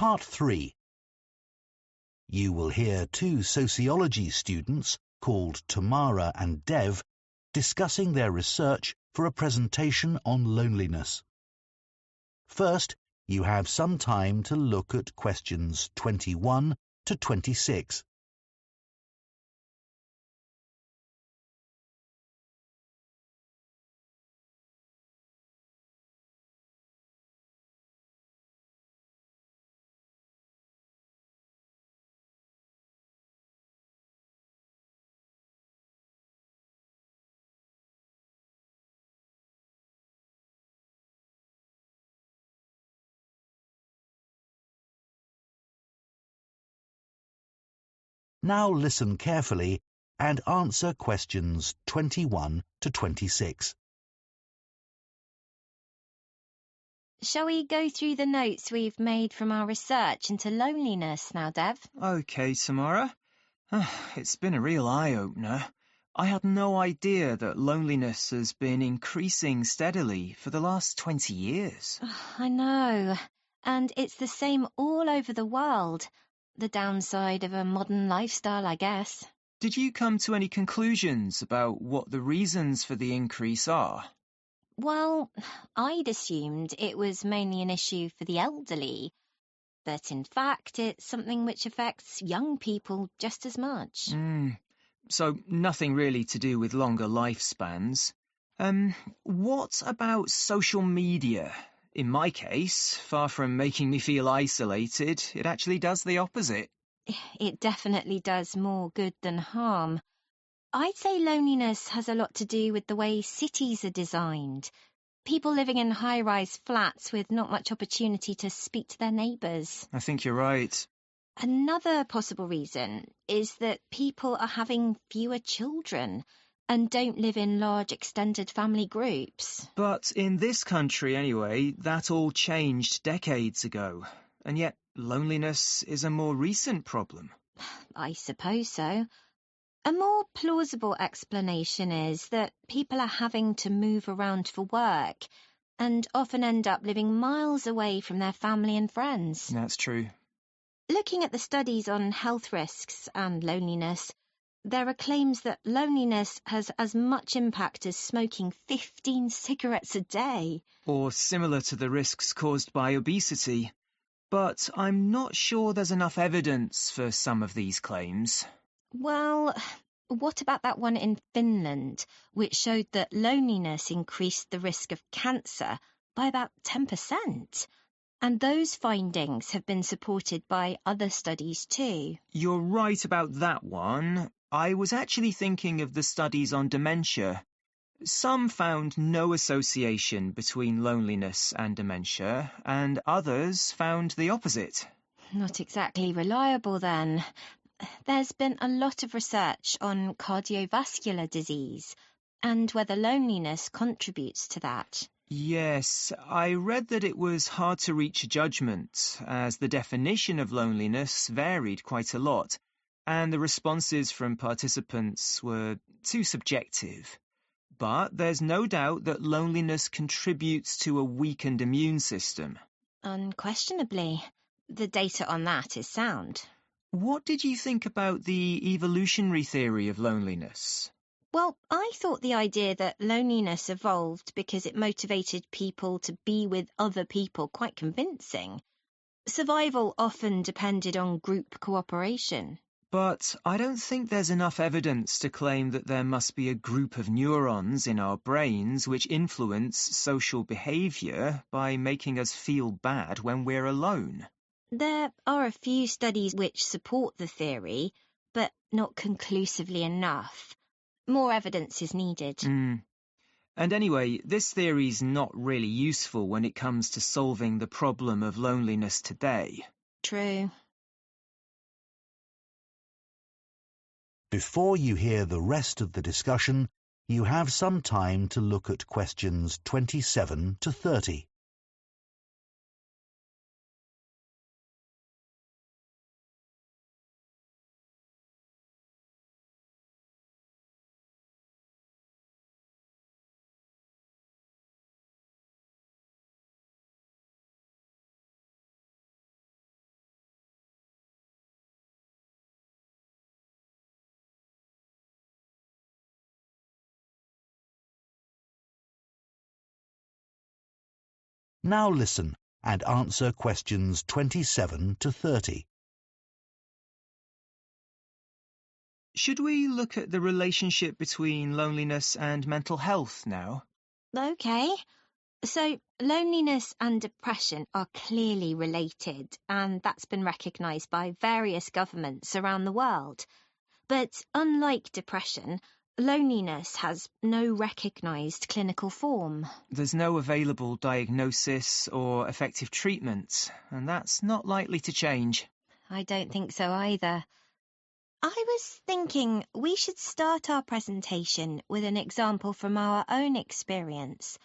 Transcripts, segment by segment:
Part 3. You will hear two sociology students called Tamara and Dev discussing their research for a presentation on loneliness. First, you have some time to look at questions 21 to 26. Now listen carefully and answer questions 21 to 26. Shall we go through the notes we've made from our research into loneliness now, Dev? OK, Samara. It's been a real eye-opener. I had no idea that loneliness has been increasing steadily for the last 20 years. I know, and it's the same all over the world. The downside of a modern lifestyle, I guess. Did you come to any conclusions about what the reasons for the increase are? Well, I'd assumed it was mainly an issue for the elderly, but in fact it's something which affects young people just as much. So nothing really to do with longer lifespans. What about social media? In my case, far from making me feel isolated, it actually does the opposite. It definitely does more good than harm. I'd say loneliness has a lot to do with the way cities are designed. People living in high-rise flats with not much opportunity to speak to their neighbours. I think you're right. Another possible reason is that people are having fewer children and don't live in large extended family groups. But in this country anyway, that all changed decades ago. And yet loneliness is a more recent problem. I suppose so. A more plausible explanation is that people are having to move around for work and often end up living miles away from their family and friends. That's true. Looking at the studies on health risks and loneliness, there are claims that loneliness has as much impact as smoking 15 cigarettes a day. Or similar to the risks caused by obesity. But I'm not sure there's enough evidence for some of these claims. Well, what about that one in Finland, which showed that loneliness increased the risk of cancer by about 10%? And those findings have been supported by other studies too. You're right about that one. I was actually thinking of the studies on dementia. Some found no association between loneliness and dementia, and others found the opposite. Not exactly reliable then. There's been a lot of research on cardiovascular disease and whether loneliness contributes to that. Yes, I read that it was hard to reach a judgment, as the definition of loneliness varied quite a lot, and the responses from participants were too subjective. But there's no doubt that loneliness contributes to a weakened immune system. Unquestionably. The data on that is sound. What did you think about the evolutionary theory of loneliness? Well, I thought the idea that loneliness evolved because it motivated people to be with other people quite convincing. Survival often depended on group cooperation. But I don't think there's enough evidence to claim that there must be a group of neurons in our brains which influence social behaviour by making us feel bad when we're alone. There are a few studies which support the theory, but not conclusively enough. More evidence is needed. And anyway, this theory's not really useful when it comes to solving the problem of loneliness today. True. Before you hear the rest of the discussion, you have some time to look at questions 27 to 30. Now listen and answer questions 27 to 30. Should we look at the relationship between loneliness and mental health now? OK. So, loneliness and depression are clearly related, and that's been recognised by various governments around the world. But unlike depression, loneliness has no recognised clinical form. There's no available diagnosis or effective treatment, and that's not likely to change. I don't think so either. I was thinking we should start our presentation with an example from our own experience.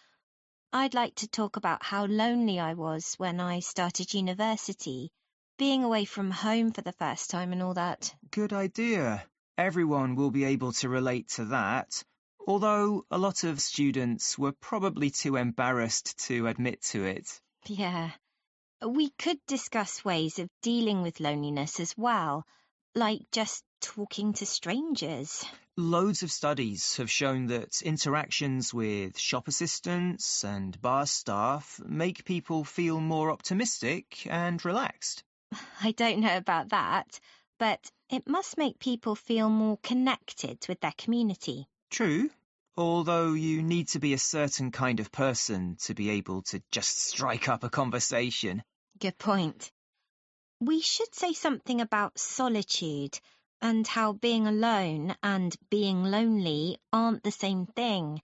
I'd like to talk about how lonely I was when I started university, being away from home for the first time and all that. Good idea. Everyone will be able to relate to that, although a lot of students were probably too embarrassed to admit to it. Yeah. We could discuss ways of dealing with loneliness as well, like just talking to strangers. Loads of studies have shown that interactions with shop assistants and bar staff make people feel more optimistic and relaxed. I don't know about that, but it must make people feel more connected with their community. True, although you need to be a certain kind of person to be able to just strike up a conversation. Good point. We should say something about solitude and how being alone and being lonely aren't the same thing.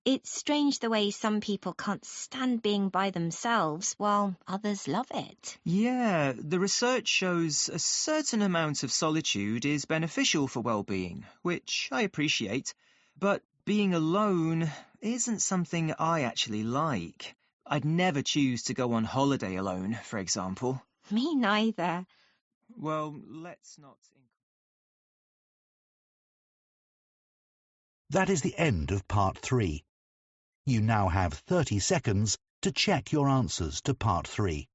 It's strange the way some people can't stand being by themselves while others love it. Yeah, the research shows a certain amount of solitude is beneficial for well-being, which I appreciate, but being alone isn't something I actually like. I'd never choose to go on holiday alone, for example. Me neither. Well, let's not... That is the end of part 3. You now have 30 seconds to check your answers to part 3.